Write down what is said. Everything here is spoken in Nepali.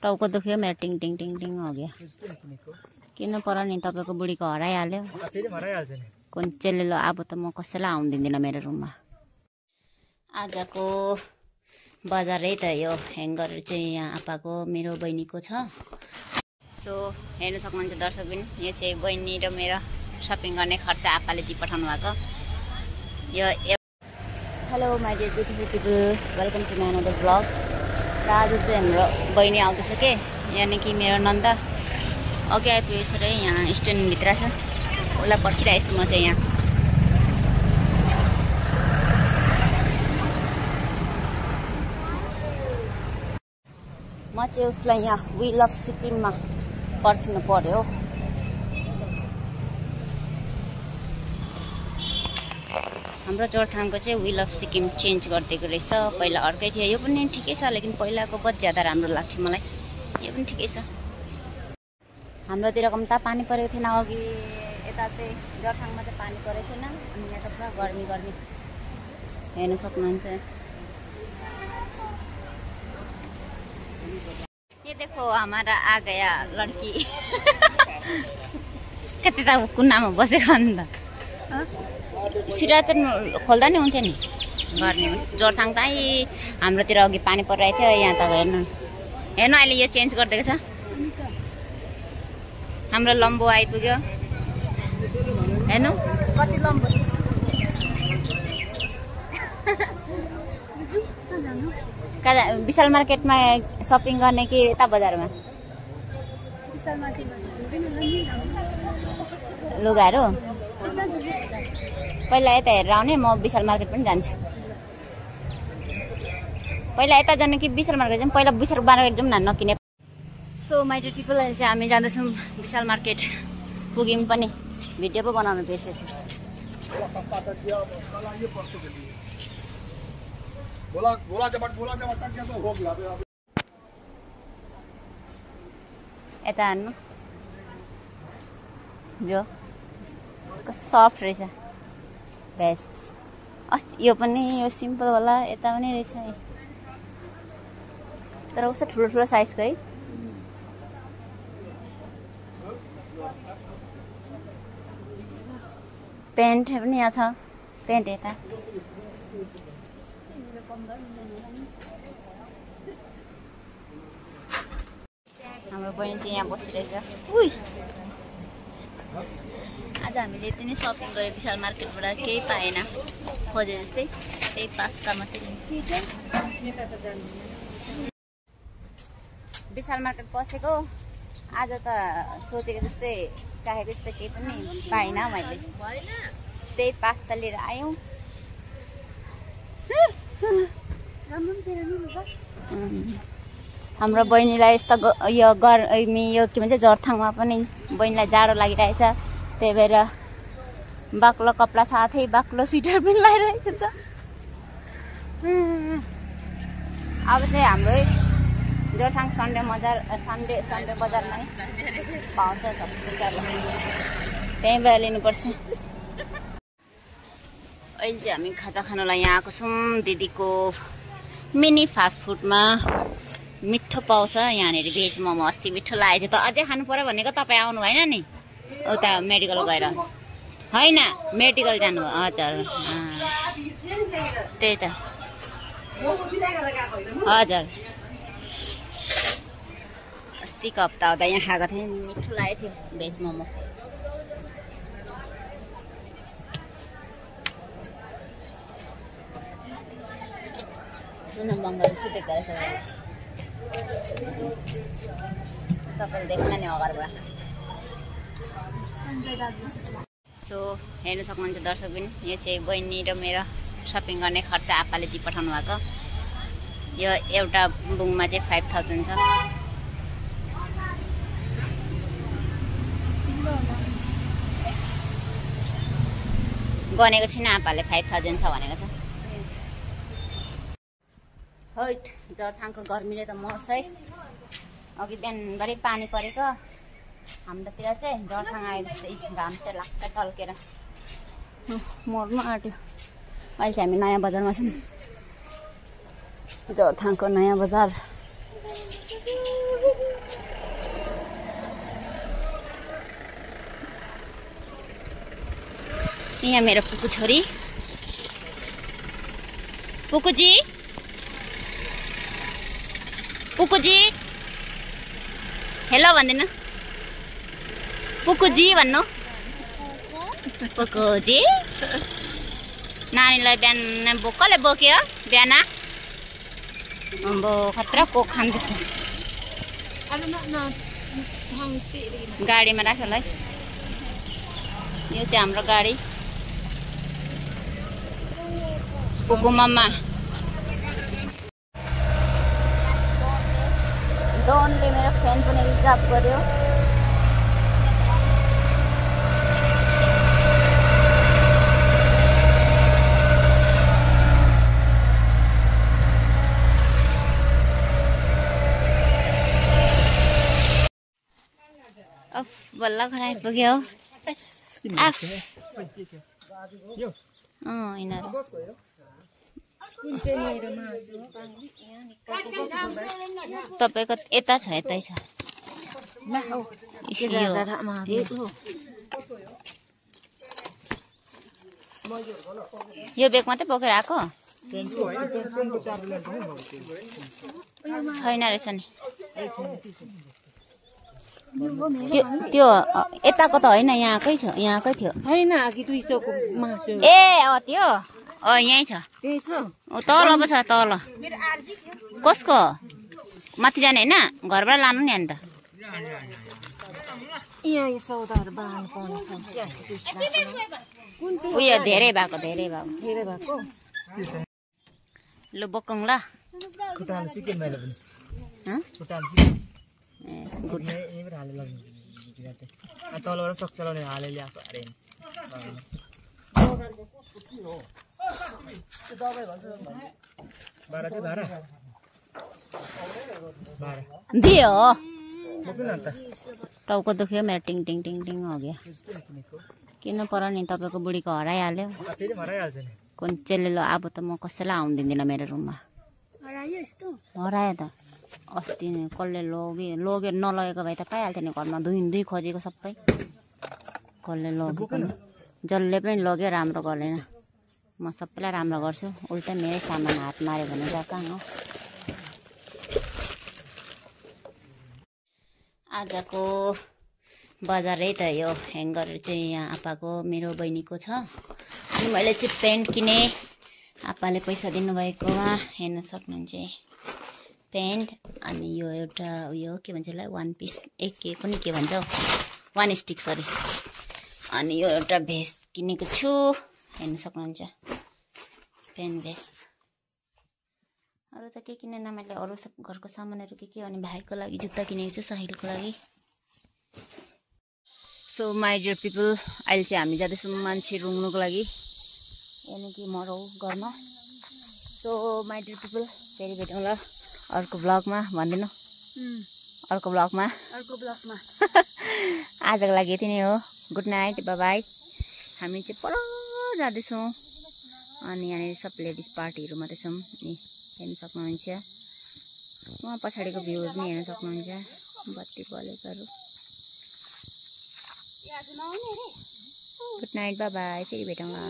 टाउको दुख्यो मेरो टिङ टिङ टिङ टिङ हो गयो किन पर्यो नि तपाईको बुढीको हराइहाल्यो कुन चेले ल अब त म कसैलाई आउन दिँदिन मेरो रुममा आजको बजारै त यो ह्याङ्गर चाहिँ यहाँ आपाको मेरो बहिनीको छ सो हेर्न सक्नुहुन्छ दर्शकबिन यो चाहिँ बहिनी र मेरो शपिङ गर्ने खर्च आपाले दिइ पठाउनु भएको यो hello my dear beautiful people welcome to my another blog र आज चाहिँ हाम्रो बहिनी आउँदैछ के यानि कि मेरो नन्द अघि आइपुगेको छ र यहाँ स्ट्यान्डभित्र छ उसलाई पर्खिरहेको छु म चाहिँ यहाँ म चाहिँ उसलाई यहाँ वी लभ सिक्किममा पर्खिनु पर्यो हाम्रो जोरथाङको चाहिँ वी लभ सिक्किम चेन्ज गरिदिएको रहेछ पहिला अर्कै थियो यो पनि ठिकै छ लेकिन पहिलाको बहुत ज्यादा राम्रो लाग्थ्यो मलाई यो पनि ठिकै छ हाम्रोतिर कम्ता पानी परेको थिएन अघि यता चाहिँ जोरथाङमा चाहिँ पानी परेको छैन अनि यहाँ त पुरा गर्मी गर्मी हेर्न सक्नुहुन्छ ये देखो हमारा आ गया लड़की कति त कुनामा बसेको अन्त सिरा त खोल्दा नि हुन्थ्यो नि गर्ने जोरथाङ त हाम्रोतिर अघि पानी परिरहेको थियो यहाँ त हेर्नु हेर्नु अहिले यो चेन्ज गरिदिएको छ हाम्रो लम्बो आइपुग्यो हेर्नु कति लम्बो कहाँ विशाल मार्केटमा सपिङ गर्ने कि यता बजारमा लुगाहरू पहिला यता हेरेर आउने म विशाल मार्केट पनि जान्छु पहिला यता जाने कि विशाल मार्केट जाऊँ पहिला विशाल मार्केट जाऊँ न नकिने सो माई डियर पिपल चाहिँ हामी जाँदैछौँ विशाल मार्केट पुग्यौँ पनि भिडियो पो बनाउनु बिर्सेछु यता हान्नु यो कस्तो सफ्ट रहेछ बेस्ट अस्ति यो पनि यो सिम्पल वाला यता पनि रहेछ तर कस्तो ठुलो ठुलो साइजको है पेन्ट पनि यहाँ छ पेन्ट यता हाम्रो बहिनी चाहिँ यहाँ बसिरहेछ उही आज हामीले यति नै सपिङ गऱ्यो विशाल मार्केटबाट केही पाएन खोजे जस्तै त्यही पास्ता मात्रै विशाल मार्केट पसेको आज त सोचेको जस्तै चाहेको जस्तै केही पनि पाइनँ मैले त्यही पास्ता लिएर आयौँ हाम्रो बहिनीलाई यस्तो यो गर्मी यो के भन्छ जोरथाङमा पनि बहिनीलाई जाडो लागिरहेछ त्यही भएर बाक्लो कपडा साथै बाक्लो स्वेटर पनि लगाइरहेको छ अब चाहिँ हाम्रो जोरथाङ सन्डे बजारमा पाउँछ त्यहीँ भएर लिनुपर्छ अहिले चाहिँ हामी खाजा खानुलाई यहाँ आएको छौँ दिदीको मिनी फास्ट फुडमा मिठो पाउँछ यहाँनिर भेज मोमो अस्ति मिठो लागेको थियो त अझै खानु पर्यो भनेको तपाईँ आउनु भएन नि उता मेडिकल गएर होइन मेडिकल जानु हजुर त्यही त हजुर अस्तिको हप्ता आउँदा यहाँ खाएको थिएँ मिठो लागेको थियो भेज मोमो मङ्गल सुतेको रहेछ तपाईँले देख्न नि अगाडिबाट सो हेर्न सक्नुहुन्छ दर्शकबिन यो चाहिँ बहिनी र मेरो सपिङ गर्ने खर्च आपाले दिइ पठाउनु भएको यो एउटा बुङमा चाहिँ 5000 छ गनेको छैन आपाले 5000 छ भनेको छ हैट जोरथाङको गर्मीले त मर्छ है अघि बिहानभरि पानी परेको हाम्रोतिर चाहिँ जोरथाङ आए जस्तै घाम चाहिँ लाग्छ टल्केर मर्नु आँट्यो अहिले चाहिँ हामी नयाँ बजारमा छौँ जोरथाङको नयाँ बजार यहाँ मेरो पुकु छोरी पुकुजी पुकुजी हेलो भन्दिनु पुकुजी भन्नु पुकुजी नानीलाई बिहान कसले बोक्यो बिहान अब खतरा कोक खाँदैछ गाडीमा राख्यो होला है यो चाहिँ हाम्रो गाडी पुकु मम्मा डोनले मेरो फ्यान पनि रिजर्भ गर्यो अफ बल्ल घर आइपुग्यो यिनीहरू तपाईँको यता छ यतै छ यो बेग मात्रै बोकेर आएको छैन रहेछ नि त्यो यताको त होइन यहाँकै छ यहाँकै थियो ए त्यो यहीँ छ तल पो छ तल कसको माथि जाने होइन घरबाट लानु नि अन्त उयो धेरै भएको लु बोकौँ ल दियो टाउको दुख्यो मेरो टिङ टिङ टिङ टिङ हो गया किन पर नि तपाईँको बुढीको हराइहाल्यो कुन चेले ल अब त म कसैलाई आउनु दिँदिनँ मेरो रुममा हरायो त अस्ति कसले लगेर नलगेको भए त पाइहाल्थ्यो नि घरमा दुई खोजेको सबै कसले लग्यो पनि जसले पनि लग्यो राम्रो गरेन म सबैलाई राम्रो गर्छु उल्टा मेरै सामान हात माऱ्यो भने त कहाँ हो आजको बजारै त यो ह्याङ्गर चाहिँ यहाँ आप्पाको मेरो बहिनीको छ अनि मैले चाहिँ पेन्ट किने आप्पाले पैसा दिनुभएकोमा हेर्न सक्नुहुन्छ पेन्ट अनि यो एउटा उयो के भन्छ यसलाई वान पिस के कुनै के भन्छ हौ वान स्टिक सरी अनि यो एउटा भेस्ट किनेको छु हेर्न सक्नुहुन्छ पेन भेस्ट अरू त के किनेन मैले अरू सब घरको सामानहरू के अनि भाइको लागि जुत्ता किनेको छु साहिलको लागि सो माई डियर पिपल अहिले चाहिँ हामी जाँदैछौँ मान्छे रुङ्नुको लागि यानि कि मरौ घरमा सो माई डियर पिपल फेरि भेटौँ ल अर्को ब्लगमा भनिदिनु अर्को ब्लगमा आजको लागि यति नै हो गुड नाइट बाई बाई हामी चाहिँ पर जाँदैछौँ अनि यहाँनिर सब लेडिज पार्टीहरू मात्रै छौँ नि हेर्न सक्नुहुन्छ उहाँ पछाडिको भ्यूहरू पनि हेर्न सक्नुहुन्छ बत्ती बलेकोहरू गुड नाइट बाई बाई फेरि भेटौँला